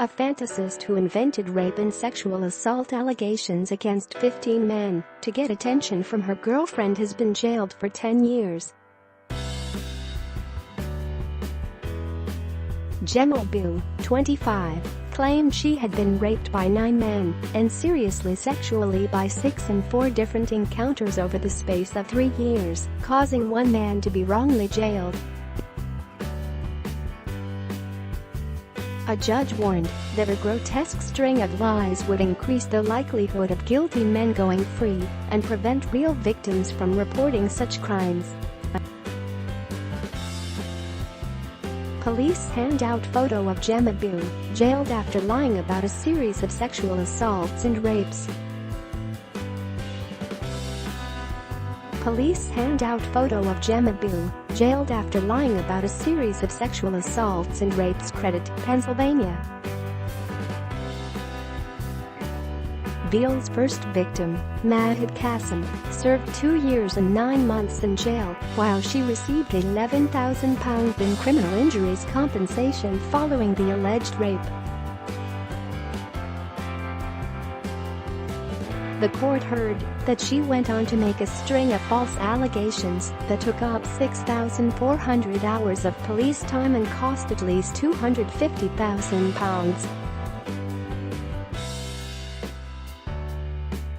A fantasist who invented rape and sexual assault allegations against 15 men to get attention from her girlfriend has been jailed for 10 years. Gemma Bill, 25, claimed she had been raped by 9 men and seriously sexually by 6 in 4 different encounters over the space of 3 years, causing one man to be wrongly jailed. A judge warned that a grotesque string of lies would increase the likelihood of guilty men going free and prevent real victims from reporting such crimes. Police hand out photo of Gemma Bill, jailed after lying about a series of sexual assaults and rapes. Police hand out photo of Gemma Bill, jailed after lying about a series of sexual assaults and rapes. Credit, Pennsylvania. Bill's first victim, Mahid Qasim, served 2 years and 9 months in jail, while she received £11,000 in criminal injuries compensation following the alleged rape. The court heard that she went on to make a string of false allegations that took up 6,400 hours of police time and cost at least £250,000.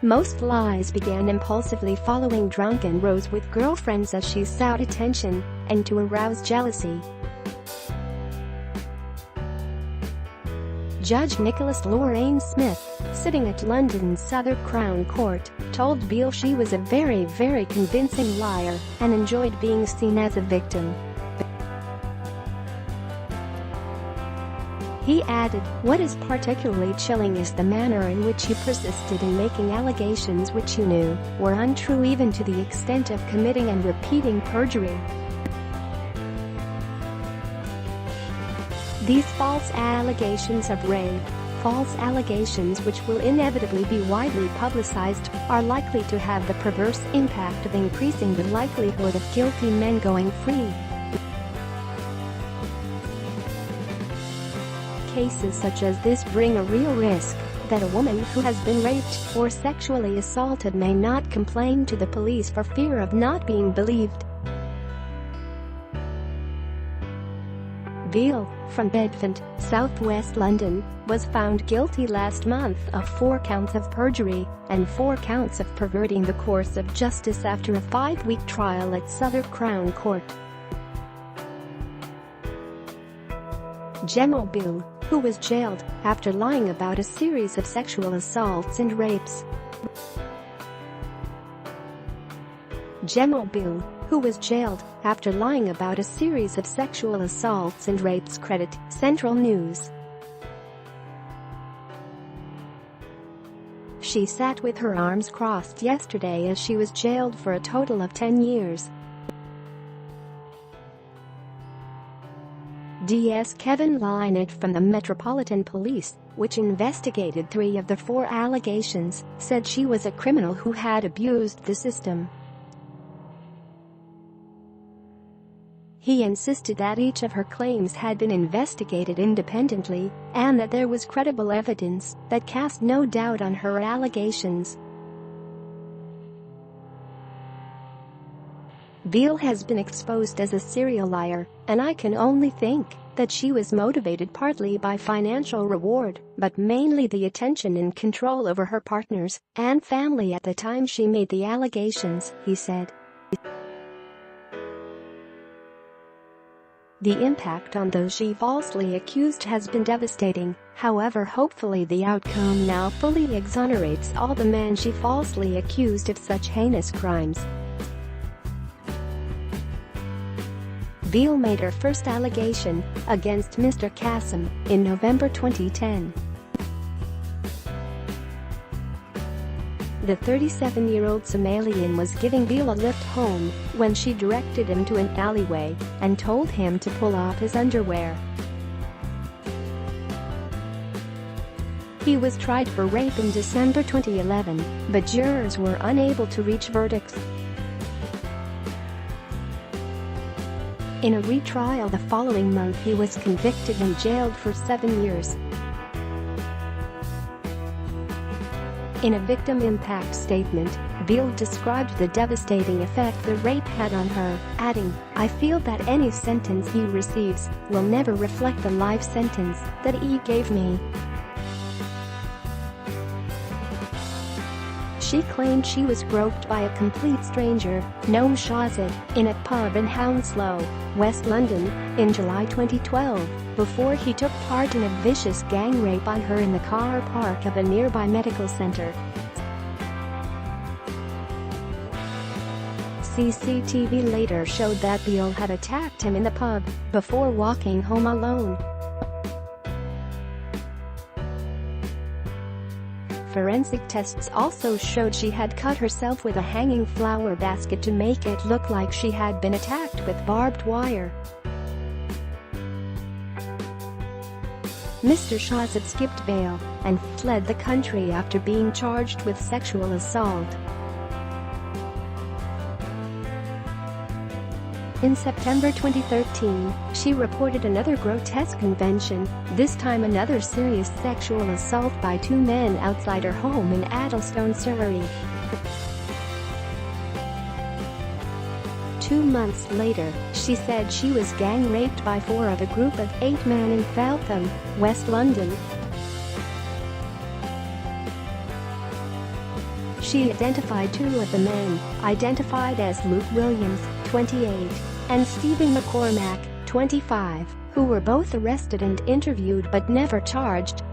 Most lies began impulsively following drunken rows with girlfriends as she sought attention and to arouse jealousy. Judge Nicholas Lorraine Smith, sitting at London's Southwark Crown Court, told Beale she was a very convincing liar and enjoyed being seen as a victim. He added, "What is particularly chilling is the manner in which he persisted in making allegations which he knew were untrue, even to the extent of committing and repeating perjury. These false allegations of rape, false allegations which will inevitably be widely publicized, are likely to have the perverse impact of increasing the likelihood of guilty men going free. Cases such as this bring a real risk that a woman who has been raped or sexually assaulted may not complain to the police for fear of not being believed." Beale, from Bedfont, southwest London, was found guilty last month of 4 counts of perjury and 4 counts of perverting the course of justice after a 5-week trial at Southwark Crown Court. Gemma Bill, who was jailed after lying about a series of sexual assaults and rapes. Gemma Bill, who was jailed after lying about a series of sexual assaults and rapes. Credit, Central News. She sat with her arms crossed yesterday as she was jailed for a total of 10 years. DS Kevin Lynott from the Metropolitan Police, which investigated 3 of the 4 allegations, said she was a criminal who had abused the system. He insisted that each of her claims had been investigated independently and that there was credible evidence that cast no doubt on her allegations. Beale has been exposed as a serial liar, and I can only think that she was motivated partly by financial reward, but mainly the attention and control over her partners and family at the time she made the allegations, he said. The impact on those she falsely accused has been devastating. However, hopefully the outcome now fully exonerates all the men she falsely accused of such heinous crimes. Beale made her first allegation against Mr. Qasim in November 2010. The 37-year-old Somalian was giving Beale a lift home when she directed him to an alleyway and told him to pull off his underwear. He was tried for rape in December 2011, but jurors were unable to reach verdicts. In a retrial the following month, he was convicted and jailed for 7 years. In a victim impact statement, Beale described the devastating effect the rape had on her, adding, "I feel that any sentence he receives will never reflect the life sentence that he gave me." She claimed she was groped by a complete stranger, Noam Shahzad, in a pub in Hounslow, West London, in July 2012, before he took part in a vicious gang rape on her in the car park of a nearby medical center. CCTV later showed that Beale had attacked him in the pub before walking home alone. Forensic tests also showed she had cut herself with a hanging flower basket to make it look like she had been attacked with barbed wire. Mr. Shahzad skipped bail and fled the country after being charged with sexual assault. In September 2013, she reported another grotesque convention, this time another serious sexual assault by two men outside her home in Addlestone, Surrey. 2 months later, she said she was gang raped by 4 of a group of 8 men in Feltham, West London. She identified 2 of the men, identified as Luke Williams, 28, and Stephen McCormack, 25, who were both arrested and interviewed but never charged.